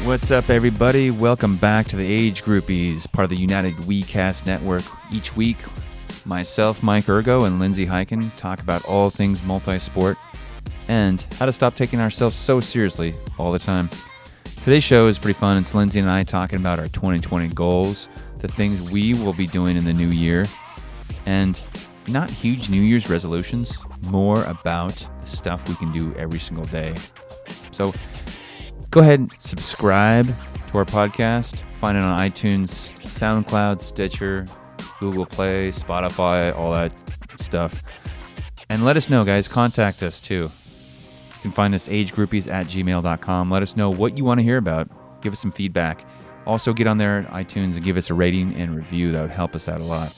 What's up, everybody? Welcome back to the Age Groupies, part of the United WeCast network. Each week, myself, Mike, Ergo, and Lindsay, Hiken talk about all things multi-sport and how to stop taking ourselves so seriously all the time. Today's show is pretty fun. It's Lindsay and I talking about our 2020 goals, the things we will be doing in the new year, and not huge New Year's resolutions, more about the stuff we can do every single day. So go ahead and subscribe to our podcast. Find it on iTunes, SoundCloud, Stitcher, Google Play, Spotify, all that stuff. And let us know, guys. Contact us, too. You can find us agegroupies@gmail.com. Let us know what you want to hear about. Give us some feedback. Also, get on there at iTunes and give us a rating and review. That would help us out a lot.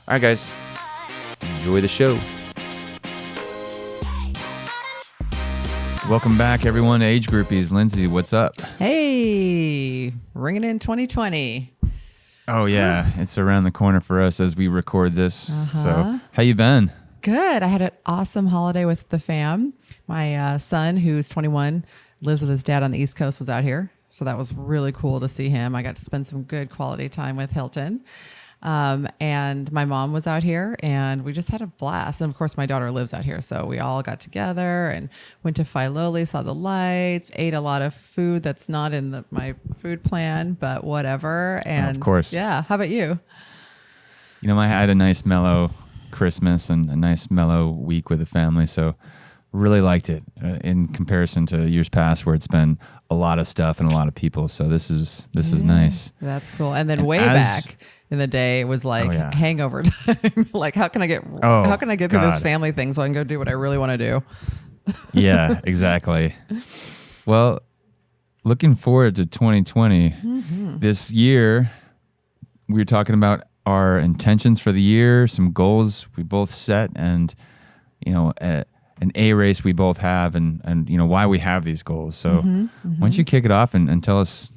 All right, guys. Enjoy the show. Welcome back, everyone, to Age Groupies. Lindsay, what's up? Hey, ringing in 2020. Oh, yeah. It's around the corner for us as we record this. So, how you been? Good. I had an awesome holiday with the fam. My son, who's 21, lives with his dad on the East Coast, was out here. So that was really cool to see him. I got to spend some good quality time with Hilton. And my mom was out here and we just had a blast. And of course my daughter lives out here. So we all got together and went to Filoli, saw the lights, ate a lot of food that's not in my food plan, but whatever. And of course. Yeah. How about you? You know, I had a nice mellow Christmas and a nice mellow week with the family. So really liked it in comparison to years past where it's been a lot of stuff and a lot of people. So this is nice. That's cool. And then back in the day, it was like hangover time. Like, how can I get through this family thing so I can go do what I really want to do? Yeah, exactly. Well, looking forward to 2020. This year, we were talking about our intentions for the year, some goals we both set, and, you know, an A race we both have, and you know, why we have these goals. So why don't you kick it off and tell us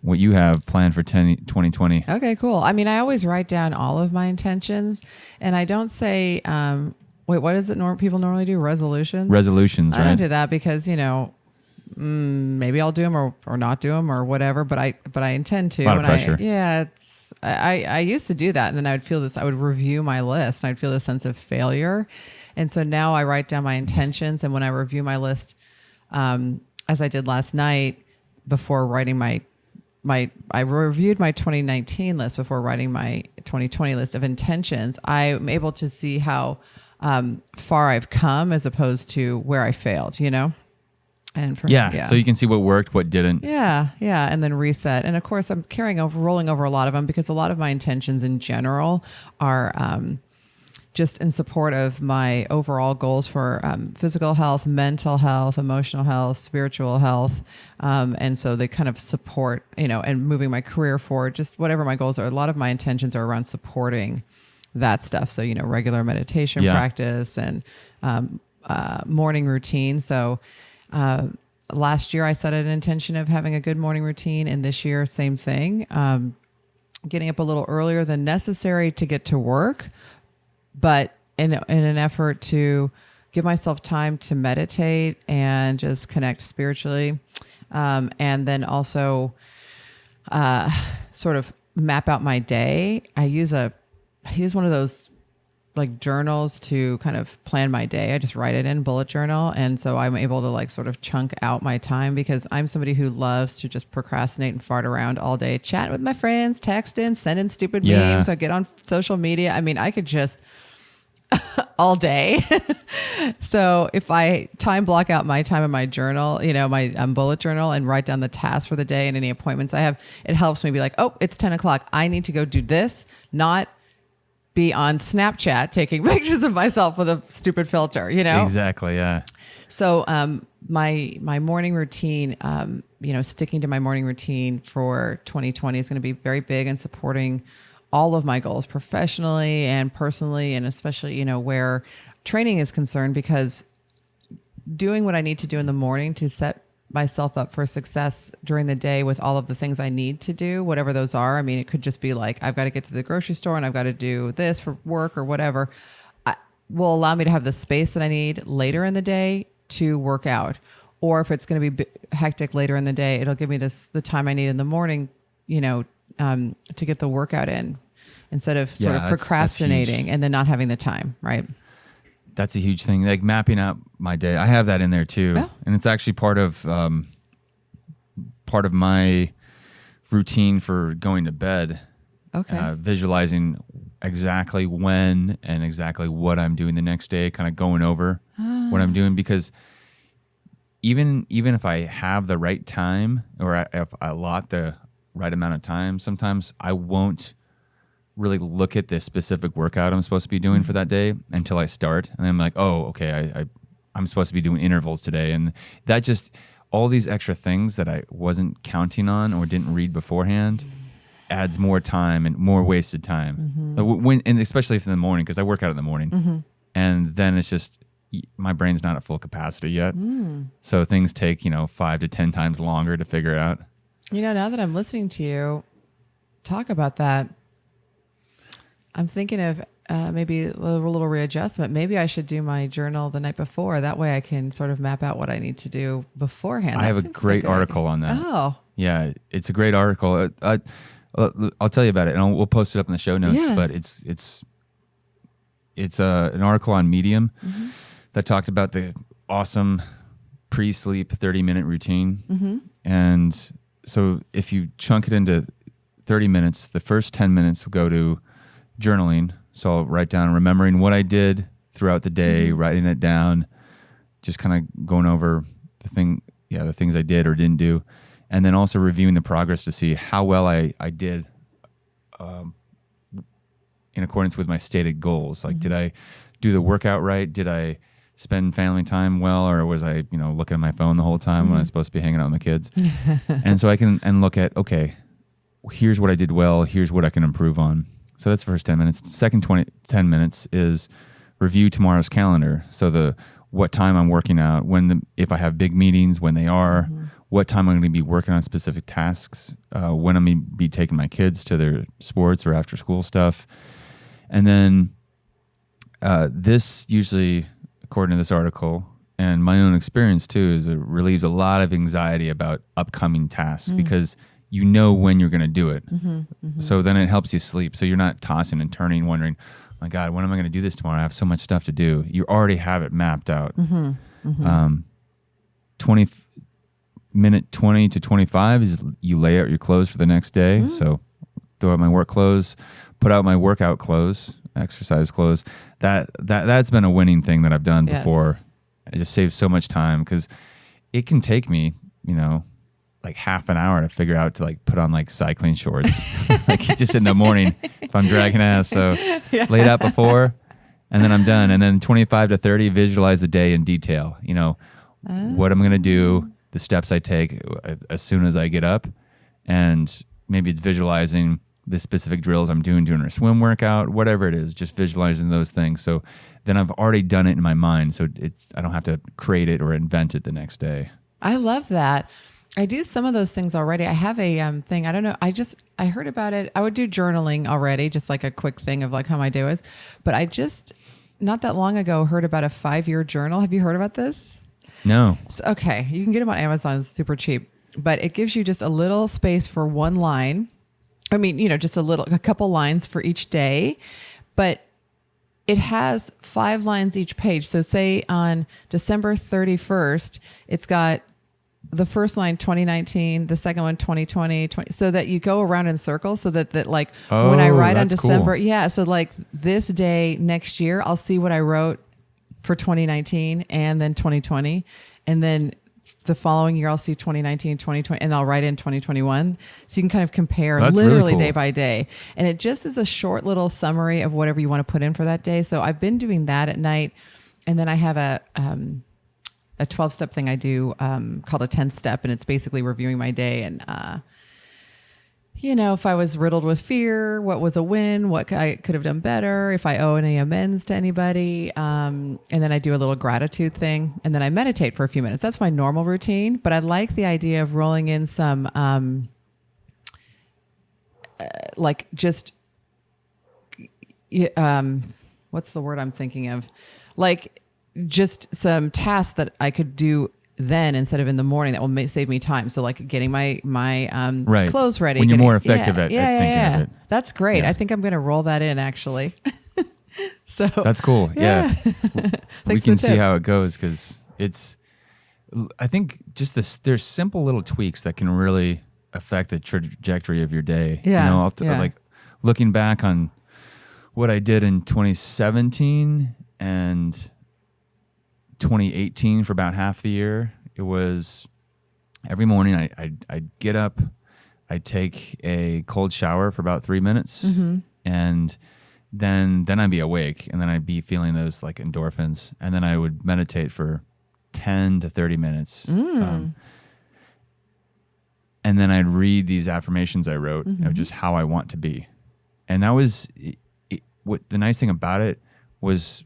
what you have planned for 2020. Okay, cool. I mean, I always write down all of my intentions, and I don't say, what is it people normally do? Resolutions? Resolutions, right? I don't do that because, you know, maybe I'll do them or not do them or whatever, but I intend to. A lot of pressure. I used to do that, and then I would review my list, and I'd feel this sense of failure. And so now I write down my intentions, and when I review my list, as I did last night before writing I reviewed my 2019 list before writing my 2020 list of intentions. I'm able to see how far I've come as opposed to where I failed, you know? And so you can see what worked, what didn't. Yeah, and then reset. And of course, I'm rolling over a lot of them because a lot of my intentions in general are just in support of my overall goals for physical health, mental health, emotional health, spiritual health. And so they kind of support, you know, and moving my career forward, just whatever my goals are. A lot of my intentions are around supporting that stuff. So, you know, regular meditation practice and morning routine. So last year I set an intention of having a good morning routine, and this year, same thing. Getting up a little earlier than necessary to get to work, but in an effort to give myself time to meditate and just connect spiritually. And then also sort of map out my day. I use one of those like journals to kind of plan my day. I just write it in bullet journal. And so I'm able to like sort of chunk out my time because I'm somebody who loves to just procrastinate and fart around all day, chat with my friends, texting, sending stupid memes. I get on social media. I mean, I could just all day. So if I time block out my time in my journal, you know, my bullet journal, and write down the tasks for the day and any appointments I have, it helps me be like, oh, it's 10 o'clock. I need to go do this, not be on Snapchat taking pictures of myself with a stupid filter, you know? Exactly, yeah. So my morning routine, you know, sticking to my morning routine for 2020 is going to be very big in supporting all of my goals professionally and personally, and especially, you know, where training is concerned, because doing what I need to do in the morning to set myself up for success during the day with all of the things I need to do, whatever those are. I mean, it could just be like, I've got to get to the grocery store and I've got to do this for work or whatever. Will allow me to have the space that I need later in the day to work out. or if it's going to be hectic later in the day, it'll give me the time I need in the morning, to get the workout in instead of sort of procrastinating and then not having the time. Right. That's a huge thing. Like mapping out my day. I have that in there too. Yeah. And it's actually part of my routine for going to bed. Okay. Visualizing exactly when and exactly what I'm doing the next day, kind of going over what I'm doing, because even if I have the right time or if I allot the right amount of time, sometimes I won't really look at the specific workout I'm supposed to be doing for that day until I start. And then I'm like, oh, okay, I'm supposed to be doing intervals today. And that just, all these extra things that I wasn't counting on or didn't read beforehand adds more time and more wasted time. And especially if in the morning, because I work out in the morning. And then it's just, my brain's not at full capacity yet. So things take, 5 to 10 times longer to figure out. Now that I'm listening to you talk about that, I'm thinking of maybe a little readjustment. Maybe I should do my journal the night before. That way I can sort of map out what I need to do beforehand. I have a great article on that. Oh. Yeah, it's a great article. I'll tell you about it, and we'll post it up in the show notes. Yeah. But it's an article on Medium that talked about the awesome pre-sleep 30-minute routine. And so if you chunk it into 30 minutes, the first 10 minutes will go to journaling. So I'll write down, remembering what I did throughout the day, writing it down, just kind of going over the things I did or didn't do. And then also reviewing the progress to see how well I did in accordance with my stated goals. Like, did I do the workout right? Did I spend family time well? Or was I, looking at my phone the whole time when I was supposed to be hanging out with my kids? And so I can look at, okay, here's what I did well. Here's what I can improve on. So that's the first 10 minutes. Second 10 minutes is review tomorrow's calendar. So what time I'm working out, if I have big meetings, when they are, what time I'm going to be working on specific tasks, when I'm going to be taking my kids to their sports or after school stuff. And then this usually, according to this article and my own experience too, is it relieves a lot of anxiety about upcoming tasks because you know when you're going to do it. So then it helps you sleep. So you're not tossing and turning, wondering, oh my God, when am I going to do this tomorrow? I have so much stuff to do. You already have it mapped out. 20 to 25 is you lay out your clothes for the next day. So throw out my work clothes, put out my workout clothes, exercise clothes. That's been a winning thing that I've done before. It just saves so much time because it can take me, like half an hour to figure out to put on cycling shorts, just in the morning if I'm dragging ass. So lay it out before and then I'm done. And then 25 to 30, visualize the day in detail. What I'm going to do, the steps I take as soon as I get up. And maybe it's visualizing the specific drills I'm doing a swim workout, whatever it is, just visualizing those things. So then I've already done it in my mind. So I don't have to create it or invent it the next day. I love that. I do some of those things already. I have a thing. I don't know. I heard about it. I would do journaling already, just like a quick thing of how my day was. But I just, not that long ago, heard about a 5-year journal. Have you heard about this? No. Okay. You can get them on Amazon. It's super cheap. But it gives you just a little space for one line. I mean, just a couple lines for each day. But it has 5 lines each page. So say on December 31st, it's got the first line 2019, the second one 2020, so that you go around in circles so that when I write on December, cool. So this day next year, I'll see what I wrote for 2019 and then 2020. And then the following year, I'll see 2019, 2020, and I'll write in 2021. So you can kind of compare literally really cool. Day by day. And it just is a short little summary of whatever you want to put in for that day. So I've been doing that at night. And then I have a 12-step thing I do called a 10th step. And it's basically reviewing my day and, if I was riddled with fear, what was a win, what I could have done better, if I owe any amends to anybody. And then I do a little gratitude thing. And then I meditate for a few minutes. That's my normal routine. But I like the idea of rolling in some, what's the word I'm thinking of? Just some tasks that I could do then instead of in the morning. That will save me time. So like getting my right. clothes ready. When you're more effective at thinking of it. That's great. Yeah. I think I'm going to roll that in actually. So that's cool. Yeah. We can see how it goes because I think just there's simple little tweaks that can really affect the trajectory of your day. Yeah. Like looking back on what I did in 2017 and 2018 for about half the year, it was every morning I'd get up, I'd take a cold shower for about 3 minutes, and then I'd be awake, and then I'd be feeling those like endorphins, and then I would meditate for 10 to 30 minutes. And then I'd read these affirmations I wrote of just how I want to be. And that was what the nice thing about it was.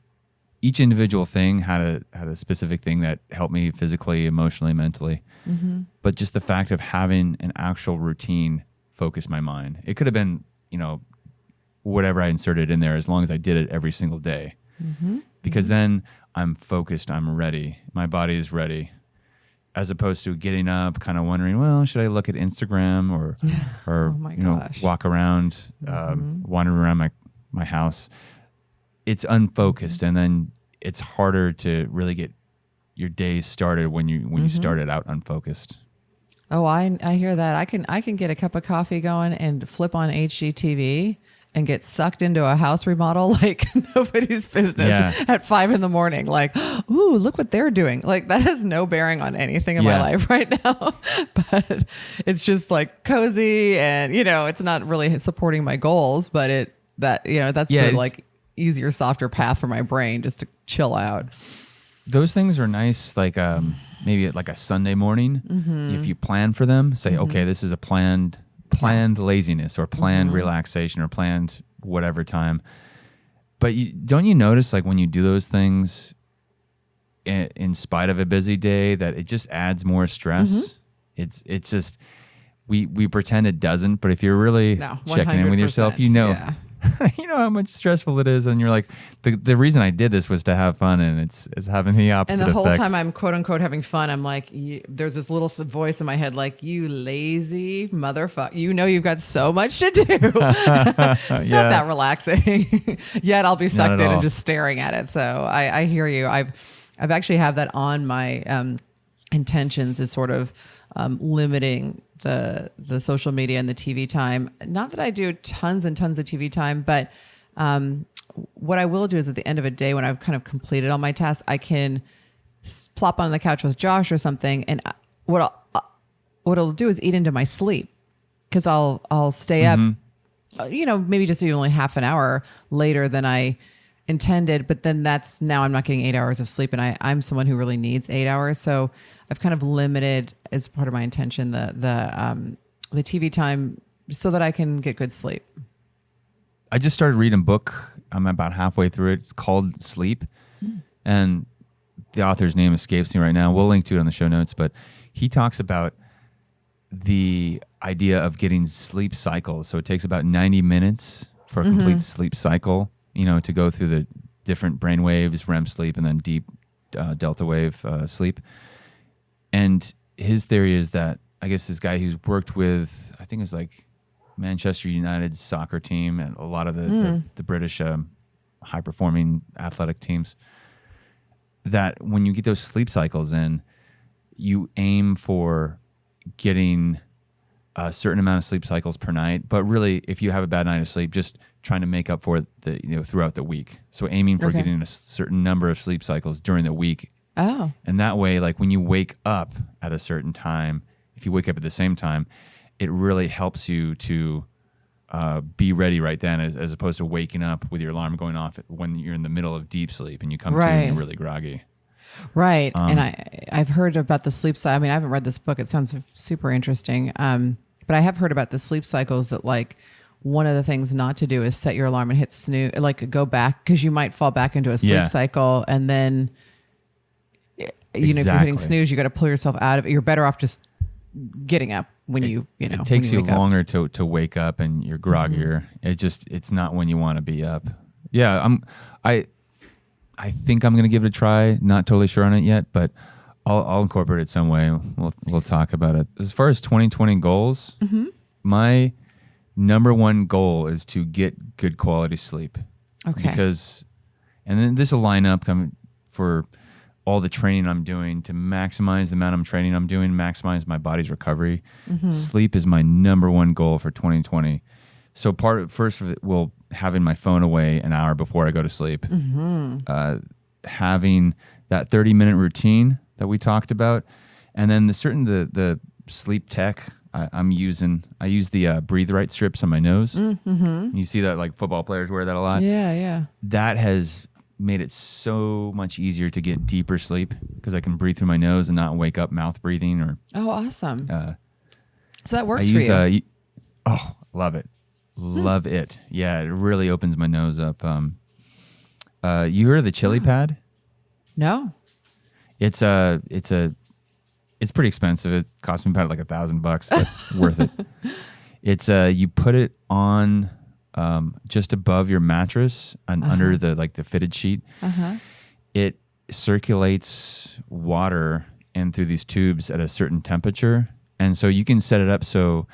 Each individual thing had a specific thing that helped me physically, emotionally, mentally. But just the fact of having an actual routine focused my mind. It could have been, whatever I inserted in there, as long as I did it every single day. Because then I'm focused, I'm ready, my body is ready, as opposed to getting up, kind of wondering, well, should I look at Instagram or walk around, wandering around my house. It's unfocused, and then it's harder to really get your day started when you start it out unfocused. Oh, I hear that. I can get a cup of coffee going and flip on HGTV and get sucked into a house remodel like nobody's business at 5 a.m. Like, ooh, look what they're doing. Like that has no bearing on anything in my life right now, but it's just like cozy and it's not really supporting my goals, but that's the like easier, softer path for my brain just to chill out. Those things are nice, like maybe like a Sunday morning, if you plan for them, say, okay, this is a planned laziness or planned relaxation or planned whatever time. But don't you notice like when you do those things in spite of a busy day that it just adds more stress? It's just, we pretend it doesn't, but if you're really checking in with yourself, you know how much stressful it is, and you're like, the reason I did this was to have fun, and it's having the opposite effect. And the whole effect. time I'm quote unquote having fun, I'm like, there's this little voice in my head like, you lazy motherfucker, you've got so much to do. It's not that relaxing. Yet I'll be sucked in and just staring at it. So I hear you. I've actually have that on my intentions is sort of limiting the social media and the TV time. Not that I do tons and tons of TV time, but what I will do is at the end of a day when I've kind of completed all my tasks, I can plop on the couch with Josh or something, and what it'll do is eat into my sleep because I'll stay up, maybe just only half an hour later than I intended, but then now I'm not getting 8 hours of sleep, and I'm someone who really needs 8 hours. So I've kind of limited as part of my intention the TV time so that I can get good sleep. I just started reading a book. I'm about halfway through it. It's called Sleep, and the author's name escapes me right now. We'll link to it on the show notes, but he talks about the idea of getting sleep cycles. So it takes about 90 minutes for a complete sleep cycle, to go through the different brain waves, REM sleep, and then deep delta wave sleep. And his theory is that, I guess this guy who's worked with, I think it was like Manchester United's soccer team and a lot of the British high-performing athletic teams, that when you get those sleep cycles in, you aim for getting a certain amount of sleep cycles per night. But really, if you have a bad night of sleep, just trying to make up for it throughout the week. So aiming for getting a certain number of sleep cycles during the week. Oh. And that way, like when you wake up at a certain time, if you wake up at the same time, it really helps you to be ready right then, as opposed to waking up with your alarm going off when you're in the middle of deep sleep and you come to and you're really groggy. Right. And I've heard about the sleep cycle. I mean, I haven't read this book. It sounds super interesting. But I have heard about the sleep cycles that like one of the things not to do is set your alarm and hit snooze, like go back, because you might fall back into a sleep cycle. And then, if you're hitting snooze, you got to pull yourself out of it. You're better off just getting up when it takes you longer to wake up and you're groggier. It's not when you want to be up. Yeah. I think I'm going to give it a try. Not totally sure on it yet, but I'll incorporate it some way. We'll talk about it. As far as 2020 goals, my number one goal is to get good quality sleep. Okay. And then this will line up for all the training I'm doing to maximize the amount of training I'm doing, maximize my body's recovery. Sleep is my number one goal for 2020. So first of it will having my phone away an hour before I go to sleep. Having that 30-minute routine that we talked about, and then the sleep tech I use the Breathe Right strips on my nose. You see that, like, football players wear that a lot. Yeah. That has made it so much easier to get deeper sleep because I can breathe through my nose and not wake up mouth breathing. Or awesome. So that works for you. Love it. Love it. Yeah, it really opens my nose up. You heard of the chili pad? No. It's pretty expensive. It cost me about like $1,000, but worth it. It's you put it on just above your mattress and under the fitted sheet. It circulates water in through these tubes at a certain temperature, and so you can set it up so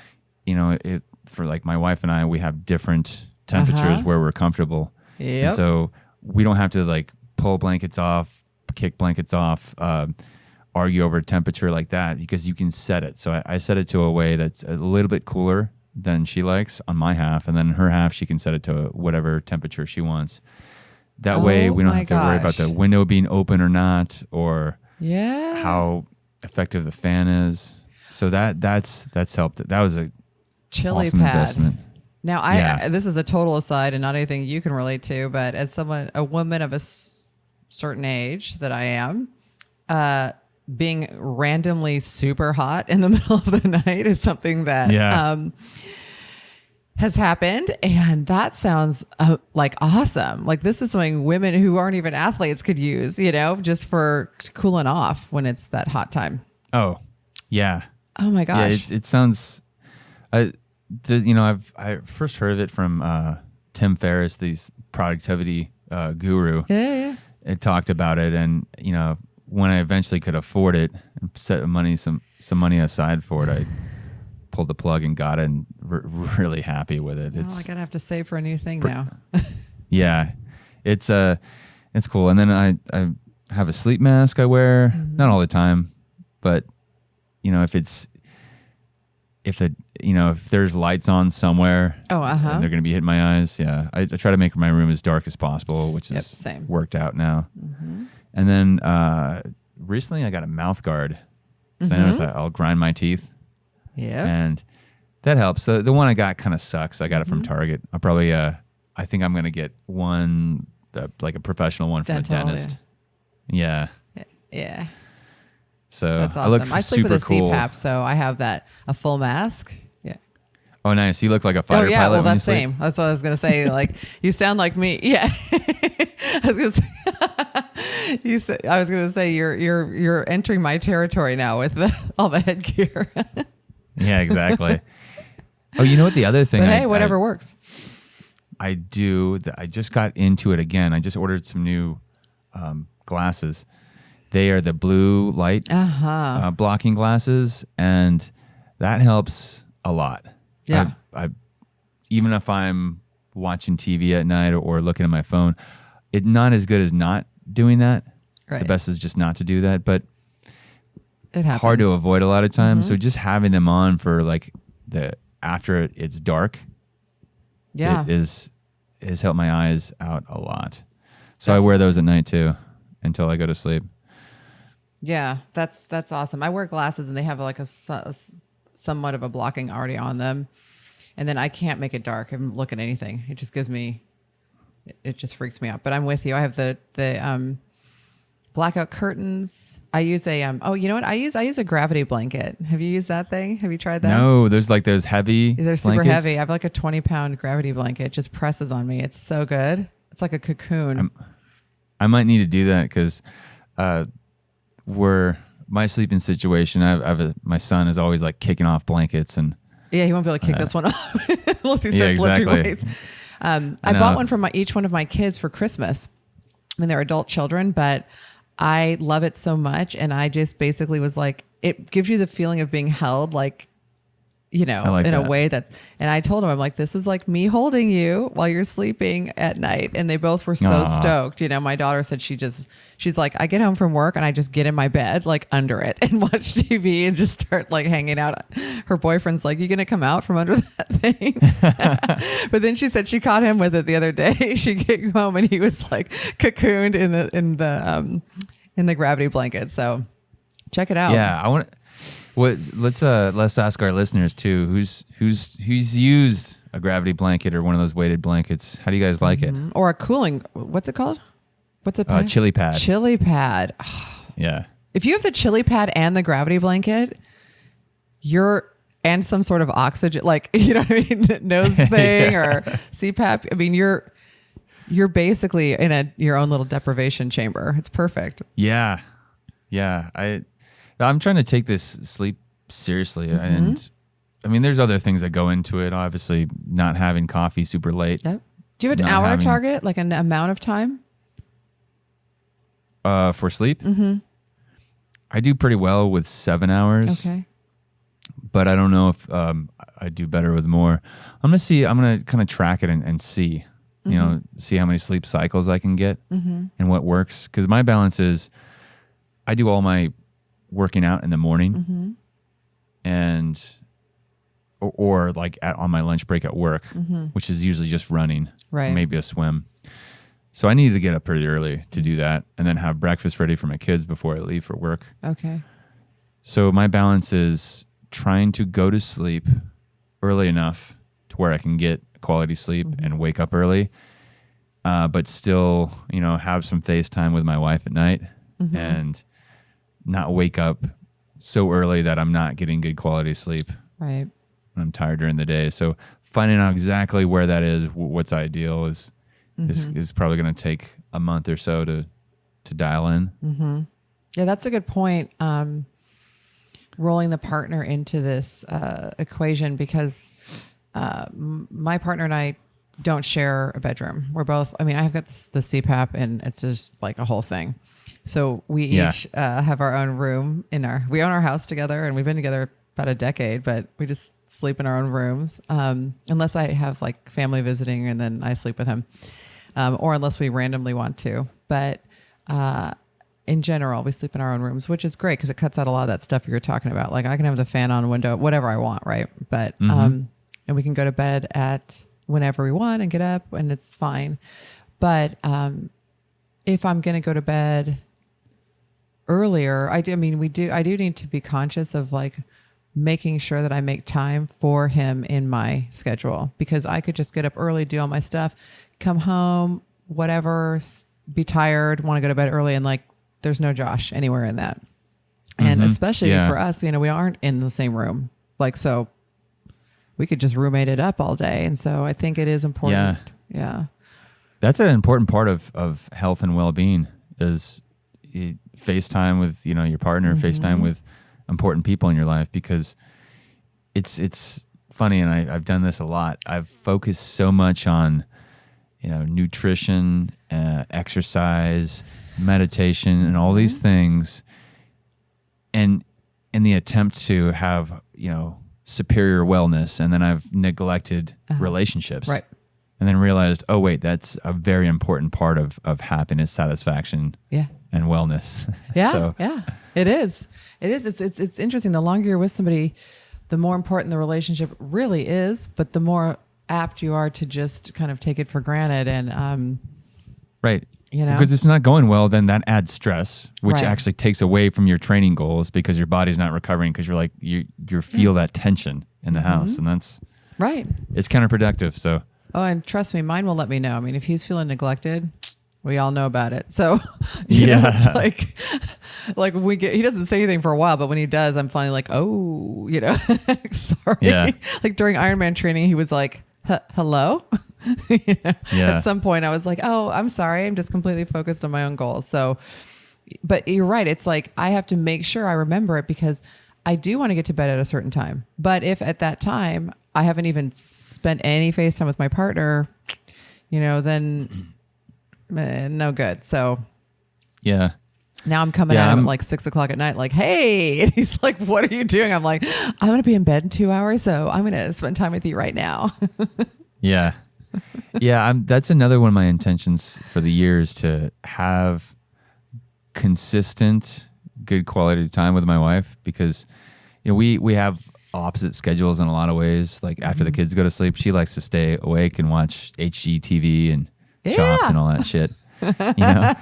for like my wife and I, we have different temperatures where we're comfortable. Yep. And so we don't have to like pull blankets off, kick blankets off, argue over temperature like that, because you can set it. So I set it to a way that's a little bit cooler than she likes on my half, and then her half she can set it to whatever temperature she wants. That way we don't have to worry about the window being open or not, or how effective the fan is. So that's helped. That was a chili awesome pad investment. Now I this is a total aside and not anything you can relate to, but as a woman of a certain age that I am, being randomly super hot in the middle of the night is something that has happened, and that sounds like awesome. Like, this is something women who aren't even athletes could use, just for cooling off when it's that hot time. Oh, yeah. Oh my gosh. Yeah, it sounds. I first heard of it from Tim Ferriss, the productivity guru. Yeah. It talked about it, and when I eventually could afford it and set some money aside for it, I pulled the plug and got it, and really happy with it. I gotta have to save for a new thing now. Yeah, it's cool. And then I have a sleep mask I wear, not all the time, but if there's lights on somewhere, and they're going to be hitting my eyes. Yeah, I try to make my room as dark as possible, which is same. Worked out now. And then recently I got a mouth guard because I noticed that I'll grind my teeth. Yeah, and that helps. The one I got kind of sucks. I got it from Target. I'll probably I think I'm going to get one like a professional one from a dentist. Yeah. So that's awesome. I look I sleep super with a cool. CPAP, so I have a full mask. Yeah. Oh, nice. You look like a fighter pilot. Well, when that's you sleep. same. That's what I was gonna say. Like, you sound like me. Yeah. I was gonna say. I was gonna say you're entering my territory now with all the headgear. Yeah, exactly. Oh, you know what? The other thing. But hey, whatever works. I do. I just got into it again. I just ordered some new glasses. They are the blue light blocking glasses, and that helps a lot. Yeah. I even if I'm watching TV at night or looking at my phone, it's not as good as not doing that. Right. The best is just not to do that, but it happens. Hard to avoid a lot of times. So just having them on for like after it's dark, has helped my eyes out a lot. So I wear those at night too until I go to sleep. Yeah, that's awesome. I wear glasses and they have like a somewhat of a blocking already on them, and then I can't make it dark and look at anything. It just it just freaks me out. But I'm with you. I have the blackout curtains. I use a you know what? I use a gravity blanket. Have you used that thing? Have you tried that? No, there's like those heavy. They're super blankets. heavy. I have like a 20-pound gravity blanket. It just presses on me. It's so good. It's like a cocoon. I might need to do that because my sleeping situation, my son is always like kicking off blankets, and he won't be able to kick this one off unless he starts lifting weights. I bought one for each one of my kids for Christmas. I mean, they're adult children, but I love it so much. And I just basically was like, it gives you the feeling of being held, like, you know, like in that. a way that's, and I told him, I'm like, this is like me holding you while you're sleeping at night. And they both were so stoked. You know, my daughter said she's like, I get home from work and I just get in my bed, like under it and watch TV and just start like hanging out. Her boyfriend's like, you going to come out from under that thing? But then she said she caught him with it the other day. She came home and he was like cocooned in the gravity blanket. So check it out. Yeah. I want to. Let's ask our listeners too. Who's used a gravity blanket or one of those weighted blankets? How do you guys like it? Or a cooling? What's it called? What's it? Chili pad. Chili pad. Yeah. If you have the chili pad and the gravity blanket, and some sort of oxygen, like you know what I mean, nose thing or CPAP. I mean, you're basically in your own little deprivation chamber. It's perfect. Yeah. I'm trying to take this sleep seriously. And I mean, there's other things that go into it. Obviously, not having coffee super late. Yep. Do you have an hour target, like an amount of time? For sleep? Mm-hmm. I do pretty well with 7 hours. Okay. But I don't know if I do better with more. I'm going to kind of track it and see, you know, see how many sleep cycles I can get and what works. Because my balance is I do all my working out in the morning and or like on my lunch break at work, which is usually just running, right? Or maybe a swim. So I need to get up pretty early to do that and then have breakfast ready for my kids before I leave for work. Okay. So my balance is trying to go to sleep early enough to where I can get quality sleep and wake up early, but still, you know, have some FaceTime with my wife at night and not wake up so early that I'm not getting good quality sleep. Right. When I'm tired during the day. So finding out exactly where that is, what's ideal is probably going to take a month or so to dial in. Yeah, that's a good point. Rolling the partner into this equation because my partner and I don't share a bedroom. We're both, I mean, I've got the CPAP and it's just like a whole thing. So we each have our own room we own our house together and we've been together about a decade, but we just sleep in our own rooms. Unless I have like family visiting and then I sleep with him. Or unless we randomly want to, but, in general, we sleep in our own rooms, which is great because it cuts out a lot of that stuff you're talking about. Like I can have the fan on window, whatever I want. Right. But, and we can go to bed at whenever we want and get up and it's fine. But, if I'm going to go to bed earlier, I do need to be conscious of like making sure that I make time for him in my schedule because I could just get up early, do all my stuff, come home, whatever, be tired, want to go to bed early. And like, there's no Josh anywhere in that. And especially for us, you know, we aren't in the same room. Like, so we could just roommate it up all day. And so I think it is important. Yeah. That's an important part of health and well-being is FaceTime with, you know, your partner, FaceTime with important people in your life because it's funny. And I've done this a lot. I've focused so much on, you know, nutrition, exercise, meditation, and all these things. And in the attempt to have, you know, superior wellness. And then I've neglected relationships. Right. And then realized, oh, wait, that's a very important part of happiness, satisfaction, and wellness. Yeah, it is. It is. It's interesting. The longer you're with somebody, the more important the relationship really is, but the more apt you are to just kind of take it for granted. And, right. You know, because if it's not going well, then that adds stress, which actually takes away from your training goals because your body's not recovering because you're like, you feel that tension in the house. And that's right. It's counterproductive. So. Oh, and trust me, mine will let me know. I mean, if he's feeling neglected, we all know about it. So, you know, it's like he doesn't say anything for a while, but when he does, I'm finally like, oh, you know, sorry. Yeah. Like during Ironman training, he was like, hello. You know? At some point I was like, oh, I'm sorry. I'm just completely focused on my own goals. So, but you're right. It's like, I have to make sure I remember it because I do want to get to bed at a certain time. But if at that time I haven't even spent any FaceTime with my partner, you know, then no good. So yeah. Now I'm coming at him at like 6:00 at night, like, hey, and he's like, what are you doing? I'm like, I'm going to be in bed in 2 hours. So I'm going to spend time with you right now. Yeah. Yeah. That's another one of my intentions for the year is to have consistent, good quality time with my wife, because, you know, we have opposite schedules in a lot of ways. Like after the kids go to sleep, she likes to stay awake and watch HGTV and Chopped and all that shit. You know,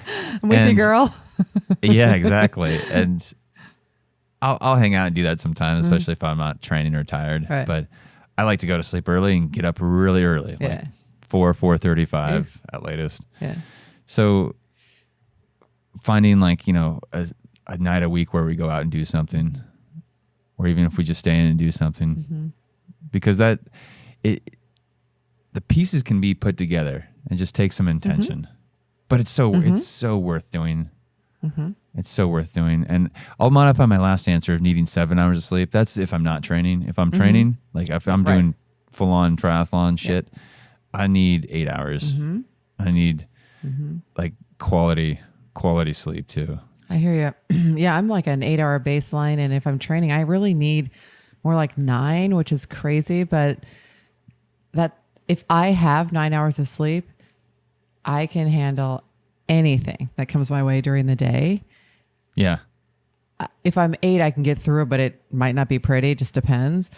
I'm with you, girl. Yeah, exactly. And I'll hang out and do that sometimes, especially if I'm not training or tired. Right. But I like to go to sleep early and get up really early, like 4:35 at latest. Yeah. So finding like, you know, a night a week where we go out and do something, or even if we just stay in and do something, because the pieces can be put together and just take some intention. But it's so worth doing. It's so worth doing. And I'll modify my last answer of needing 7 hours of sleep. That's if I'm not training. If I'm training, like if I'm doing full on triathlon shit, I need 8 hours. I need like quality sleep too. I hear you. Yeah, I'm like an 8-hour baseline. And if I'm training, I really need more like 9, which is crazy. But that if I have 9 hours of sleep, I can handle anything that comes my way during the day. Yeah. If I'm 8, I can get through it, but it might not be pretty. It just depends.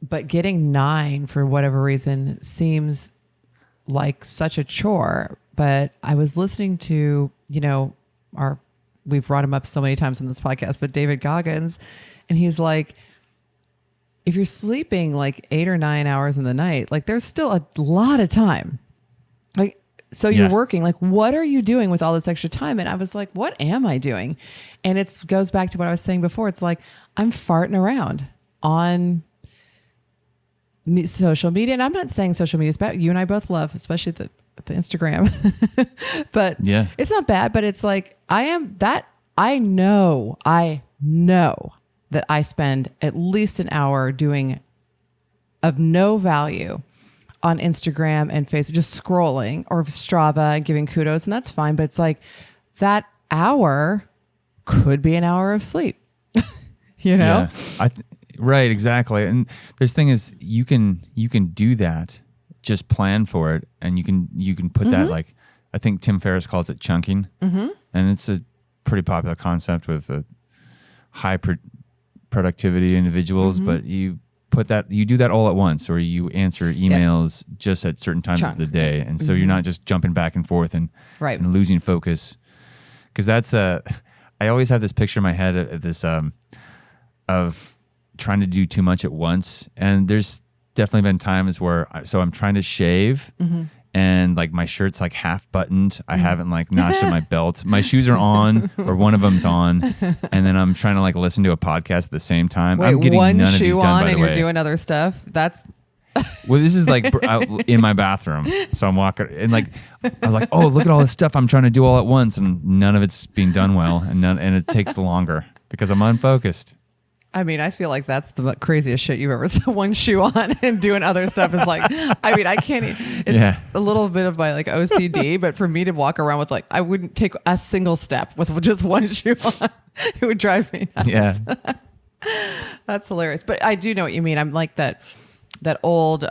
But getting 9 for whatever reason seems like such a chore. But I was listening to, you know, we've brought him up so many times in this podcast, but David Goggins, and he's like, if you're sleeping like 8 or 9 hours in the night, like there's still a lot of time. Like, so you're working, like, what are you doing with all this extra time? And I was like, what am I doing? And it goes back to what I was saying before. It's like, I'm farting around on social media. And I'm not saying social media is bad. You and I both love, especially the Instagram, but it's not bad, but it's like, I know that I spend at least an hour doing of no value on Instagram and Facebook, just scrolling, or Strava and giving kudos, and that's fine. But it's like that hour could be an hour of sleep, you know? Yeah. Right, exactly. And this thing is, you can do that. Just plan for it, and you can put that, like, I think Tim Ferriss calls it chunking, and it's a pretty popular concept with high productivity individuals. But you do that all at once, or you answer emails just at certain times of the day, and so you're not just jumping back and forth and losing focus. Because that's I always have this picture in my head of this of trying to do too much at once, and there's definitely been times where I'm trying to shave and like my shirt's like half buttoned. I haven't like notched up my belt. My shoes are on, or one of them's on, and then I'm trying to like listen to a podcast at the same time. Wait, I'm getting one none of these shoe done, on by the and way. you're doing other stuff. That's well, this is like in my bathroom, so I'm walking and like I was like, oh, look at all this stuff I'm trying to do all at once, and none of it's being done well, and it takes longer because I'm unfocused. I mean, I feel like that's the craziest shit you've ever said. One shoe on and doing other stuff is like, I mean, I can't, it's a little bit of my like OCD, but for me to walk around with like, I wouldn't take a single step with just one shoe on. It would drive me nuts. Yeah. That's hilarious. But I do know what you mean. I'm like that old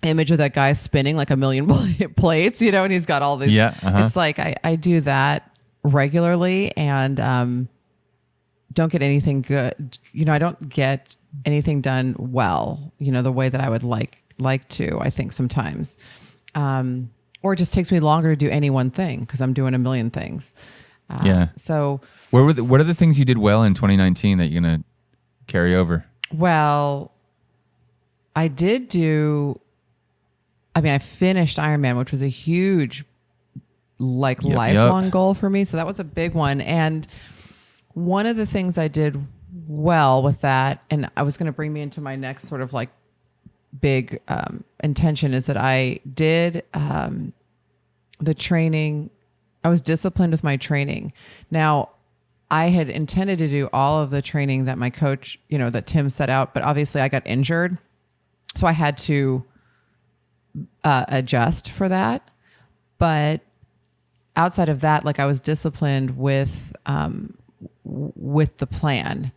image of that guy spinning like a million plates, you know, and he's got all these, it's like, I do that regularly, and, don't get anything good. You know, I don't get anything done well, you know, the way that I would like to, I think sometimes. Or it just takes me longer to do any one thing because I'm doing a million things. So what are the things you did well in 2019 that you're going to carry over? Well, I finished Ironman, which was a huge, like lifelong goal for me. So that was a big one. And one of the things I did well with that, and I was going to bring me into my next sort of like big intention, is that I did the training. I was disciplined with my training. Now, I had intended to do all of the training that my coach, you know, that Tim set out, but obviously I got injured. So I had to adjust for that. But outside of that, like I was disciplined with the plan.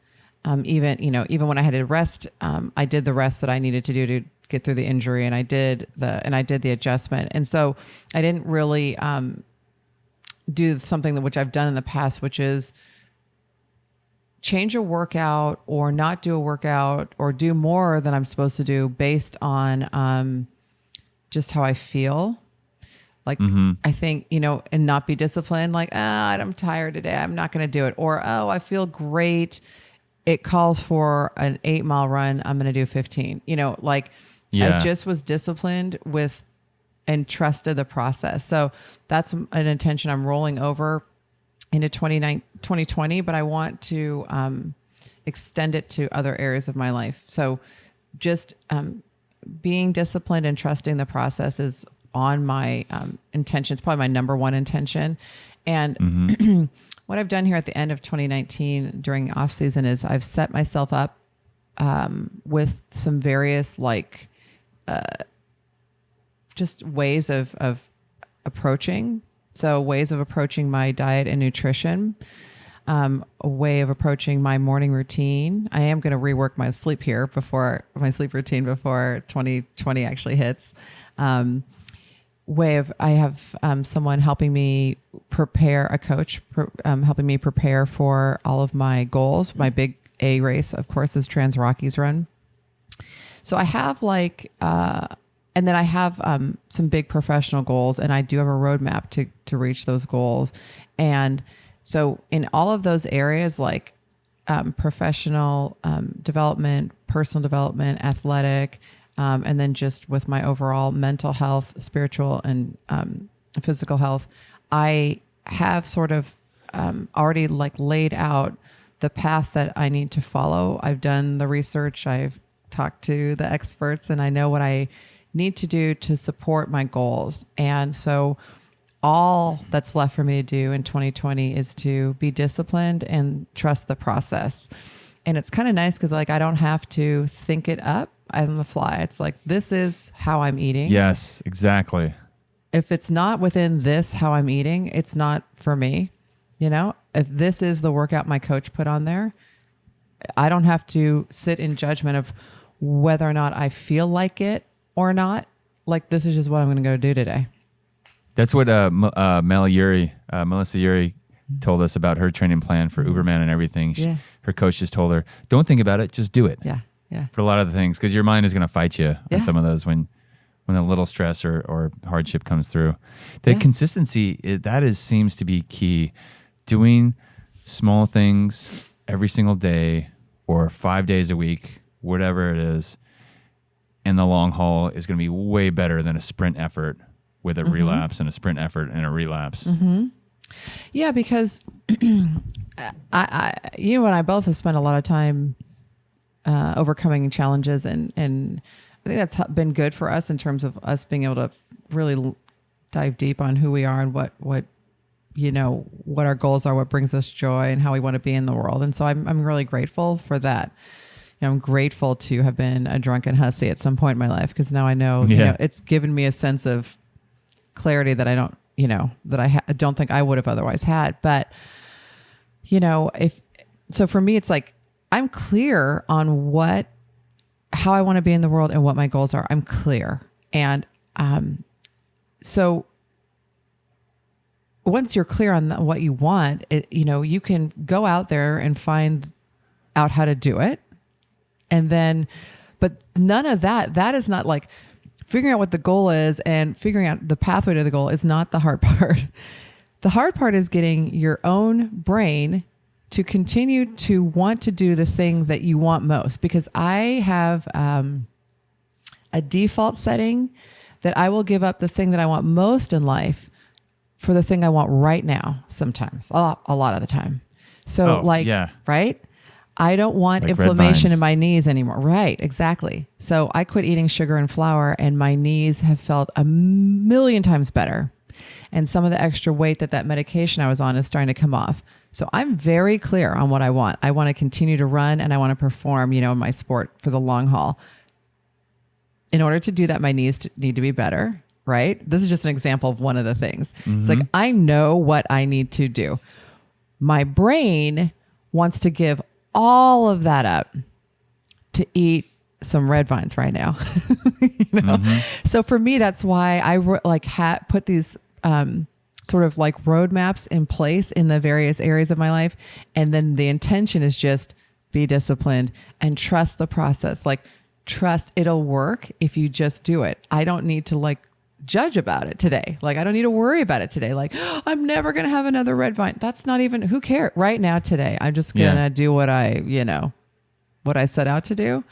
Even when I had to rest, I did the rest that I needed to do to get through the injury, and I did the adjustment. And so I didn't really do something which I've done in the past, which is change a workout or not do a workout or do more than I'm supposed to do based on just how I feel. Like, I think, and not be disciplined. Like, I'm tired today, I'm not going to do it. Or, I feel great, it calls for an 8-mile run, I'm going to do 15. I just was disciplined with and trusted the process. So that's an intention I'm rolling over into 2020, but I want to extend it to other areas of my life. So just being disciplined and trusting the process is on my intention. It's probably my number one intention. And what I've done here at the end of 2019 during off season is I've set myself up with some various just ways of approaching. So ways of approaching my diet and nutrition, a way of approaching my morning routine. I am going to rework my sleep routine before 2020 actually hits. I have someone helping me prepare, a coach helping me prepare for all of my goals. My big A race, of course, is Trans Rockies Run. So I have and then I have some big professional goals, and I do have a roadmap to reach those goals. And so in all of those areas, like professional development, personal development, athletic, and then just with my overall mental health, spiritual, and physical health, I have sort of already laid out the path that I need to follow. I've done the research, I've talked to the experts, and I know what I need to do to support my goals. And so all that's left for me to do in 2020 is to be disciplined and trust the process. And it's kind of nice because I don't have to think it up on the fly. It's like, this is how I'm eating. Yes, exactly. If it's not within this, how I'm eating, it's not for me. If this is the workout my coach put on there, I don't have to sit in judgment of whether or not I feel like it or not. This is just what I'm going to go do today. That's what Melissa Urey told us about her training plan for Uberman and everything. Her coach just told her, don't think about it, just do it. Yeah. For a lot of the things, because your mind is going to fight you on some of those when a little stress or hardship comes through. The consistency, seems to be key. Doing small things every single day or 5 days a week, whatever it is, in the long haul is going to be way better than a sprint effort with a relapse and a sprint effort and a relapse. Yeah, because you and I both have spent a lot of time overcoming challenges, and I think that's been good for us in terms of us being able to really dive deep on who we are and what our goals are, what brings us joy, and how we want to be in the world. And so I'm really grateful for that. I'm grateful to have been a drunken hussy at some point in my life, because now I know, it's given me a sense of clarity that I don't, that I don't think I would have otherwise had. But, so for me, it's like, I'm clear on how I want to be in the world and what my goals are. I'm clear. And, so once you're clear on what you want, you can go out there and find out how to do it. And then, but none of that is not figuring out what the goal is and figuring out the pathway to the goal is not the hard part. The hard part is getting your own brain to continue to want to do the thing that you want most. Because I have a default setting that I will give up the thing that I want most in life for the thing I want right now. Sometimes, a lot of the time. So right? I don't want inflammation in my knees anymore. Right, exactly. So I quit eating sugar and flour, and my knees have felt 1,000,000 times better. And some of the extra weight that medication I was on is starting to come off. So I'm very clear on what I want. I want to continue to run, and I want to perform, in my sport for the long haul. In order to do that, my knees need to be better. right? This is just an example of one of the things. It's like, I know what I need to do. My brain wants to give all of that up to eat some red vines right now. You know? So for me, that's why I put these sort of like roadmaps in place in the various areas of my life. And then the intention is just be disciplined and trust the process. Like, trust it'll work if you just do it. I don't need to like judge about it today. Like, I don't need to worry about it today. Like, I'm never going to have another red vine. That's not even, who cares right now today. I'm just going to do what what I set out to do.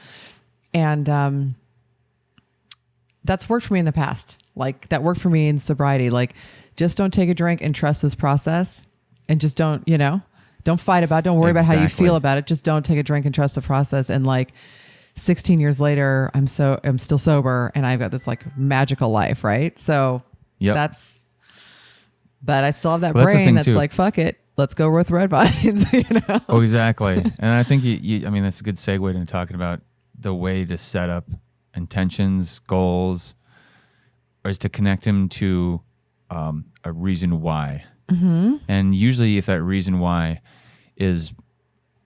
And, that's worked for me in the past. Like, that worked for me in sobriety. Like, just don't take a drink and trust this process, and just don't fight about it. Don't worry about how you feel about it. Just don't take a drink and trust the process. And like 16 years later, I'm still sober, and I've got this like magical life. Right. So but I still have that brain that's like, fuck it. Let's go with red vines. Oh, exactly. And I think I mean, that's a good segue into talking about the way to set up intentions, goals, or is to connect them to a reason why. And usually if that reason why is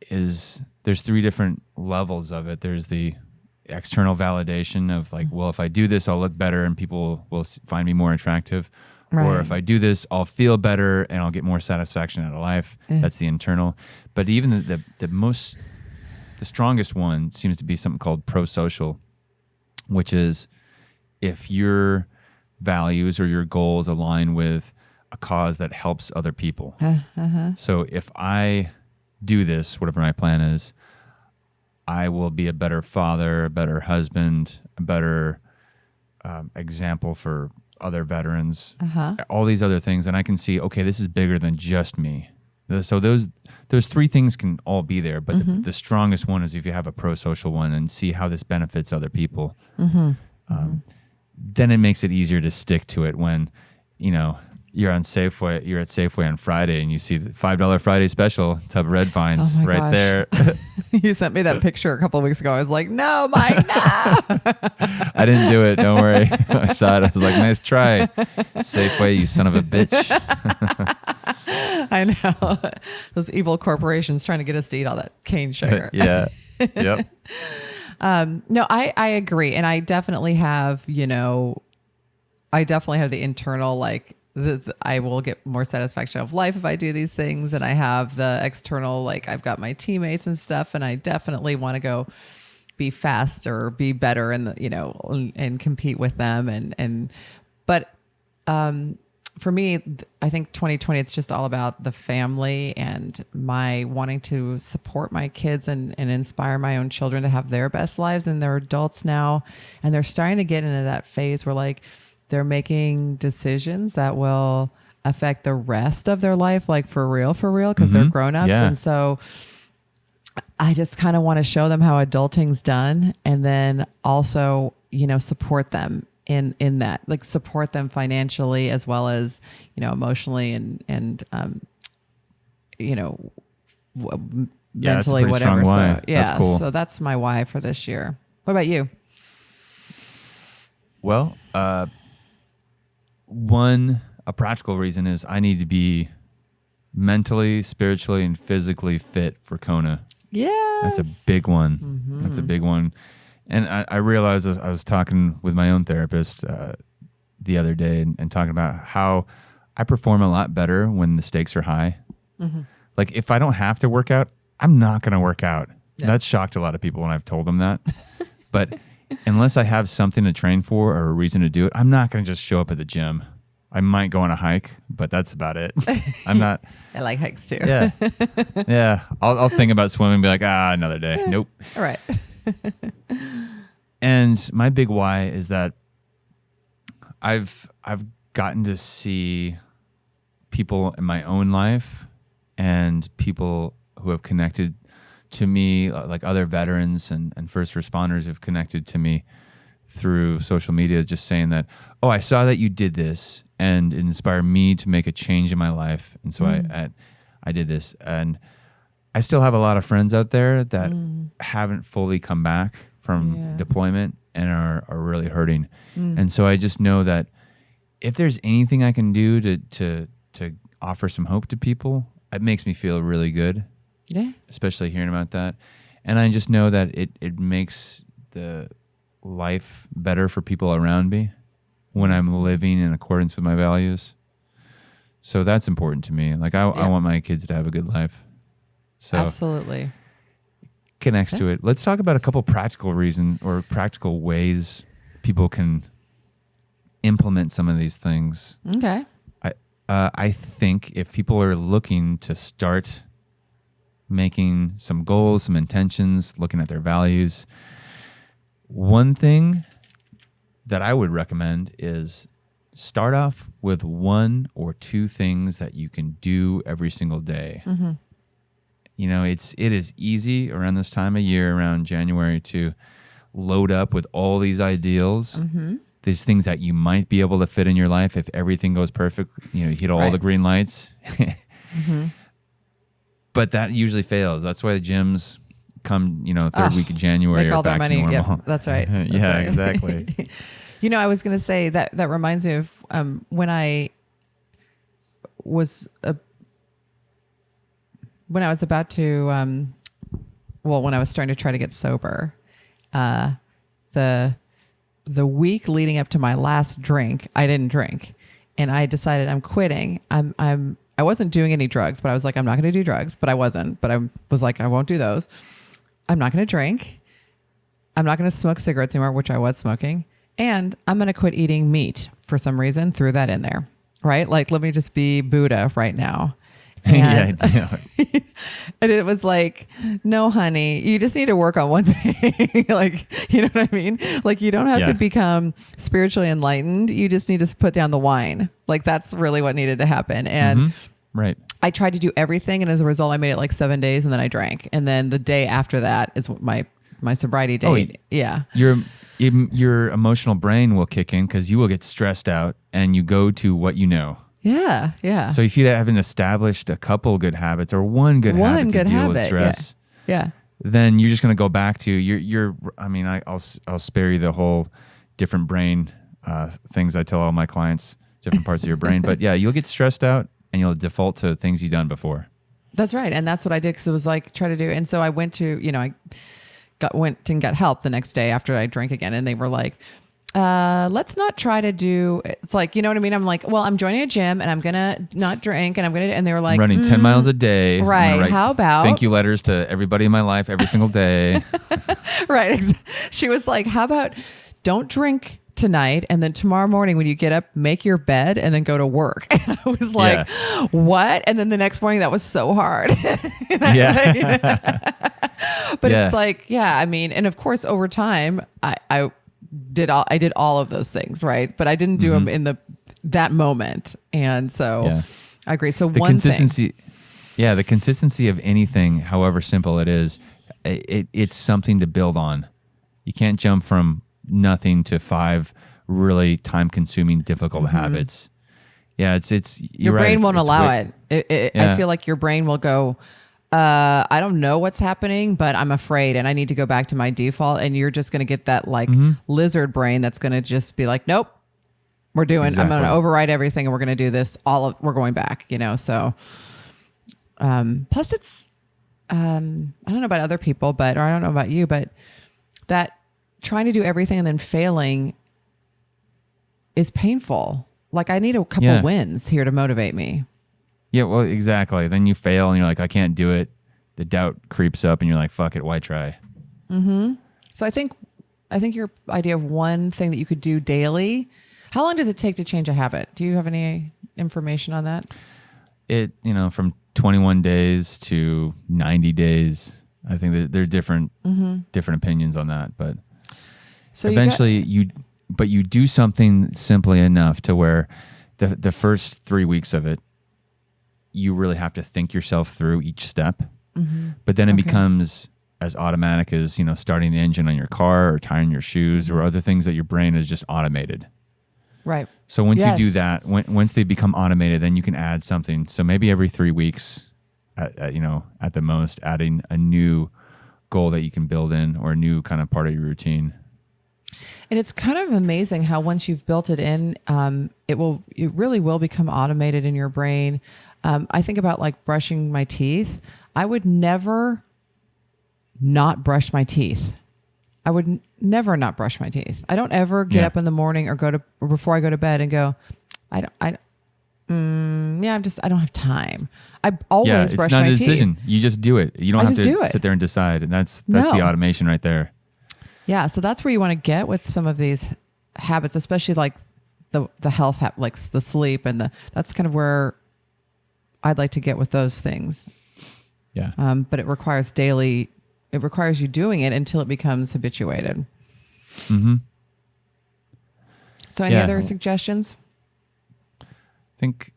there's three different levels of it. There's the external validation of like, well, if I do this, I'll look better and people will find me more attractive. Right. Or if I do this, I'll feel better and I'll get more satisfaction out of life. That's the internal. But even the strongest one seems to be something called pro-social, which is if your values or your goals align with a cause that helps other people. So if I do this, whatever my plan is, I will be a better father, a better husband, a better example for other veterans, all these other things. And I can see, okay, this is bigger than just me. So those three things can all be there, but the strongest one is if you have a pro-social one and see how this benefits other people. Then it makes it easier to stick to it when, you're at Safeway on Friday and you see the $5 Friday special, tub of red vines right there. You sent me that picture a couple of weeks ago. I was like, no, Mike, no. I didn't do it. Don't worry. I saw it. I was like, nice try, Safeway, you son of a bitch. I know. Those evil corporations trying to get us to eat all that cane sugar. Yeah. Yep. No, I agree. And I definitely have, the internal, like, I will get more satisfaction of life if I do these things. And I have the external, like I've got my teammates and stuff, and I definitely want to go be faster, be better and compete with them. But for me, I think 2020, it's just all about the family and my wanting to support my kids and inspire my own children to have their best lives. And they're adults now, and they're starting to get into that phase where like they're making decisions that will affect the rest of their life, like for real, because they're grown-ups. Yeah. And so I just kind of want to show them how adulting's done, and then also, support them in that, like support them financially as well as, emotionally and mentally, whatever. So yeah, cool. So that's my why for this year. What about you? Well, a practical reason is I need to be mentally, spiritually, and physically fit for Kona. Yeah. That's a big one. That's a big one. And I realized I was talking with my own therapist the other day and talking about how I perform a lot better when the stakes are high. Like if I don't have to work out, I'm not going to work out. Yeah. That's shocked a lot of people when I've told them that. But unless I have something to train for or a reason to do it, I'm not going to just show up at the gym. I might go on a hike, but that's about it. I'm not. I like hikes too. Yeah. Yeah. I'll think about swimming and be like, another day. Nope. All right. And my big why is that I've gotten to see people in my own life and people who have connected to me, like other veterans and first responders who've connected to me through social media, just saying that, oh, I saw that you did this and it inspired me to make a change in my life. And so I did this. And I still have a lot of friends out there that haven't fully come back from deployment and are really hurting. And so I just know that if there's anything I can do to offer some hope to people, it makes me feel really good. Yeah. Especially hearing about that. And I just know that it makes the life better for people around me when I'm living in accordance with my values. So that's important to me. Like I want my kids to have a good life. So absolutely. Connects to it. Let's talk about a couple practical reasons or practical ways people can implement some of these things. Okay. I think if people are looking to start making some goals, some intentions, looking at their values, one thing that I would recommend is start off with 1 or 2 things that you can do every single day. Mm-hmm. You know, it is easy around this time of year, around January, to load up with all these ideals, these things that you might be able to fit in your life if everything goes perfect. You know, you hit all the green lights. But that usually fails. That's why the gyms come, third week of January make are all their back money. to normal. Yep, that's right. That's yeah, right. exactly. I was going to say that reminds me of when I was when I was about to, when I was starting to try to get sober, the week leading up to my last drink, I didn't drink, and I decided I'm quitting. I wasn't doing any drugs, but I was like, I'm not going to do drugs, but I wasn't. But I was like, I won't do those. I'm not going to drink. I'm not going to smoke cigarettes anymore, which I was smoking. And I'm going to quit eating meat for some reason. Threw that in there, right? Like, let me just be Buddha right now. And, and it was like, no, honey, you just need to work on one thing. Like, you know what I mean? Like, you don't have to become spiritually enlightened. You just need to put down the wine. Like, that's really what needed to happen. And right. I tried to do everything. And as a result, I made it like 7 days and then I drank. And then the day after that is my sobriety date. Your emotional brain will kick in because you will get stressed out and you go to what you know. Yeah, yeah. So if you haven't established a couple good habits or one good habit to deal with stress, then you're just going to go back to I'll spare you the whole different brain things I tell all my clients, different parts of your brain. But yeah, you'll get stressed out and you'll default to things you've done before. That's right. And that's what I did because it was like, try to do. And so I went to, went and got help the next day after I drank again. And they were like, let's not try to do, it's like, you know what I mean? I'm like, well, I'm joining a gym and I'm going to not drink and and they were like, running 10 miles a day. Right. How about thank you letters to everybody in my life every single day. Right. She was like, how about don't drink tonight and then tomorrow morning when you get up, make your bed and then go to work. And I was like, what? And then the next morning that was so hard. But it's like, and of course over time I did all of those things, right? But I didn't do them in that moment. And so I agree. So the consistency of anything, however simple it is, it's something to build on. You can't jump from nothing to 5 really time-consuming, difficult habits. Yeah, it's your brain won't allow it. I feel like your brain will go, I don't know what's happening, but I'm afraid and I need to go back to my default. And you're just going to get that like lizard brain that's going to just be like, nope, I'm going to override everything and we're going to do this. We're going back, so, plus it's, I don't know about other people, or I don't know about you, but that trying to do everything and then failing is painful. Like I need a couple wins here to motivate me. Yeah, well, exactly. Then you fail and you're like, I can't do it. The doubt creeps up and you're like, fuck it, why try? So I think your idea of one thing that you could do daily, how long does it take to change a habit? Do you have any information on that? From 21 days to 90 days. I think that there are different opinions on that, but so eventually you do something simply enough to where the first 3 weeks of it, you really have to think yourself through each step. But then it becomes as automatic as, starting the engine on your car or tying your shoes or other things that your brain has just automated. Right. So once you do that, once they become automated, then you can add something. So maybe every 3 weeks, at the most, adding a new goal that you can build in or a new kind of part of your routine. And it's kind of amazing how once you've built it in, it really will become automated in your brain. I think about like brushing my teeth. I would never not brush my teeth. I would never not brush my teeth. I don't ever get up in the morning or before I go to bed and go, I don't have time. I always brush my teeth. It's not a decision. You just do it. You don't have to sit there and decide. And that's the automation right there. Yeah. So that's where you want to get with some of these habits, especially like the health, like the sleep that's kind of where I'd like to get with those things. Yeah. But it requires you doing it until it becomes habituated. Mm-hmm. So any other suggestions? I think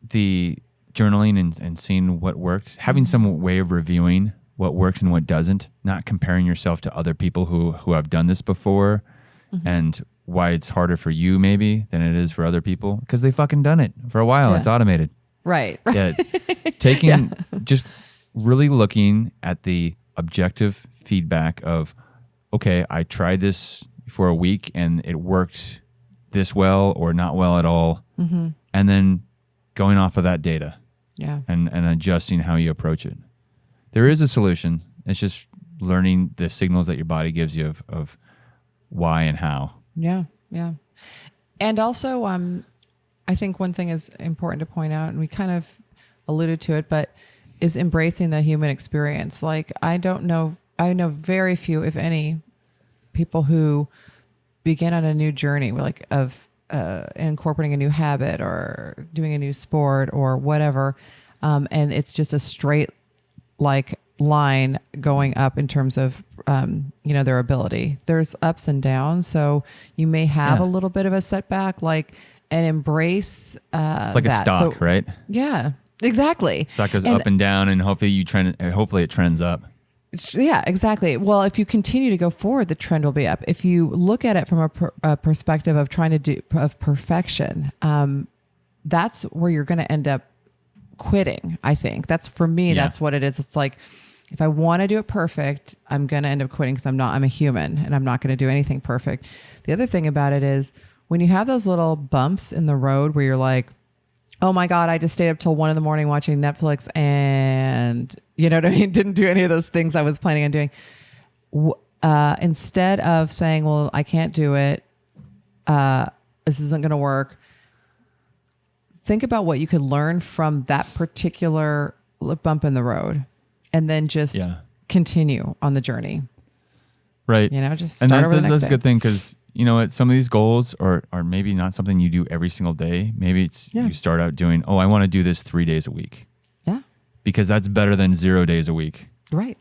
the journaling and seeing what worked, having some way of reviewing what works and what doesn't, not comparing yourself to other people who have done this before and why it's harder for you maybe than it is for other people because they fucking done it for a while. It's automated. Right. Yeah. Taking just really looking at the objective feedback of, okay, I tried this for a week and it worked this well or not well at all. Mm-hmm. And then going off of that data and adjusting how you approach it. There is a solution. It's just learning the signals that your body gives you of why and how. Yeah. Yeah. And also, I think one thing is important to point out, and we kind of alluded to it, but is embracing the human experience. Like I know very few, if any, people who begin on a new journey, like of incorporating a new habit or doing a new sport or whatever, and it's just a straight like line going up in terms of their ability. There's ups and downs, so you may have a little bit of a setback, and embrace. It's like a stock, right? Yeah. Exactly. Stock goes up and down, and hopefully it trends up. Yeah, exactly. Well, if you continue to go forward, the trend will be up. If you look at it from a perspective of trying to do of perfection, that's where you're going to end up quitting. I think that's for me. Yeah. That's what it is. It's like if I want to do it perfect, I'm going to end up quitting because I'm a human and I'm not going to do anything perfect. The other thing about it is when you have those little bumps in the road where you're like, oh my God, I just stayed up till 1 a.m. watching Netflix and you know what I mean? Didn't do any of those things I was planning on doing. Instead of saying, well, I can't do it. This isn't going to work. Think about what you could learn from that particular bump in the road and then just continue on the journey. Right. Just start over the next that's day. a good thing because some of these goals are maybe not something you do every single day. Maybe it's you start out doing, I want to do this 3 days a week. Yeah. Because that's better than 0 days a week. Right.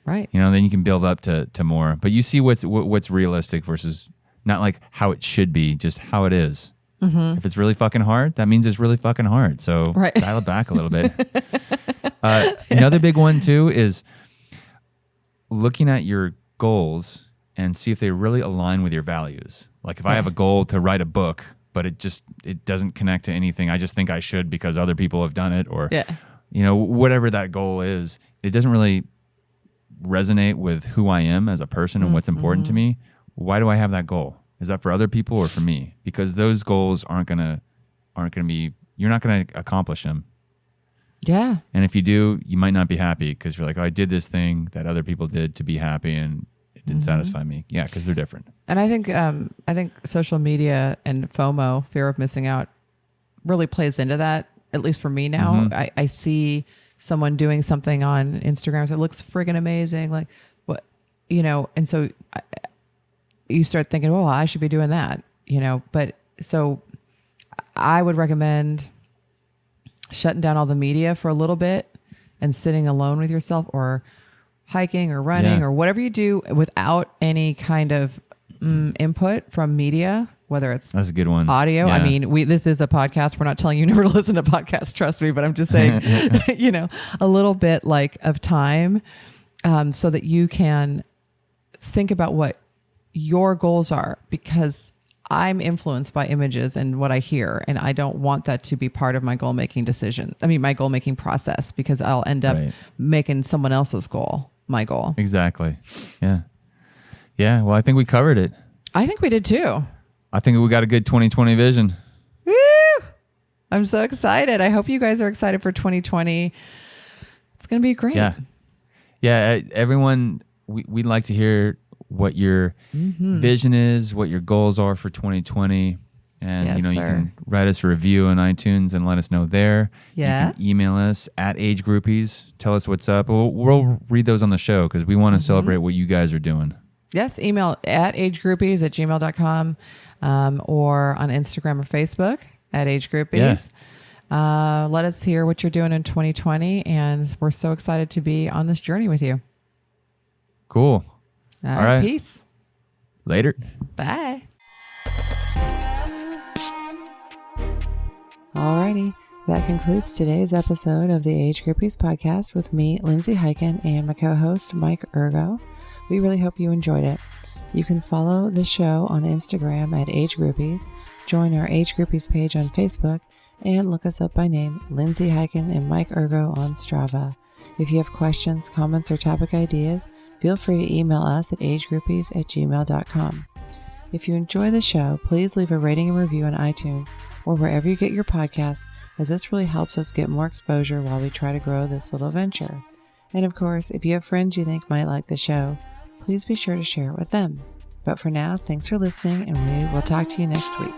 Right. Then you can build up to more. But you see what's realistic versus not like how it should be, just how it is. Mm-hmm. If it's really fucking hard, that means it's really fucking hard. So dial it back a little bit. Another big one too is looking at your goals and see if they really align with your values. Like if I have a goal to write a book, but it doesn't connect to anything, I just think I should because other people have done it or, whatever that goal is, it doesn't really resonate with who I am as a person and what's important to me. Why do I have that goal? Is that for other people or for me? Because those goals aren't gonna be, you're not gonna accomplish them. Yeah. And if you do, you might not be happy because you're like, I did this thing that other people did to be happy and it didn't satisfy me. Yeah, because they're different. And I think social media and FOMO, fear of missing out, really plays into that. At least for me now, I see someone doing something on Instagram that looks friggin' amazing, like what, and so you start thinking, well, I should be doing that, But so I would recommend shutting down all the media for a little bit and sitting alone with yourself or hiking or running or whatever you do without any kind of input from media, whether it's that's a good one. Audio. Yeah. I mean, this is a podcast. We're not telling you never to listen to podcasts, trust me, but I'm just saying, a little bit of time so that you can think about what your goals are, because I'm influenced by images and what I hear, and I don't want that to be part of my goal-making my goal-making process, because I'll end up making someone else's goal my goal. Exactly. Yeah. Yeah, well, I think we covered it. I think we did too. I think we got a good 2020 vision. Woo! I'm so excited. I hope you guys are excited for 2020. It's going to be great. Yeah, everyone, we'd like to hear what your vision is, what your goals are for 2020. And, Yes, you sir. can write us a review on iTunes and let us know there. Yeah. You can email us at Age Groupies. Tell us what's up. We'll read those on the show because we want to celebrate what you guys are doing. Yes, email at agegroupies@gmail.com or on Instagram or Facebook at Age Groupies. Let us hear what you're doing in 2020, and we're so excited to be on this journey with you. Cool. All right. Peace. Later. Bye. Alrighty, that concludes today's episode of the Age Groupies Podcast with me, Lindsay Hiken, and my co-host, Mike Ergo. We really hope you enjoyed it. You can follow the show on Instagram at Age Groupies, join our Age Groupies page on Facebook, and look us up by name, Lindsay Hiken and Mike Ergo on Strava. If you have questions, comments, or topic ideas, feel free to email us at agegroupies@gmail.com. If you enjoy the show, please leave a rating and review on iTunes or wherever you get your podcasts, as this really helps us get more exposure while we try to grow this little venture. And of course, if you have friends you think might like the show, please be sure to share it with them. But for now, thanks for listening, and we will talk to you next week.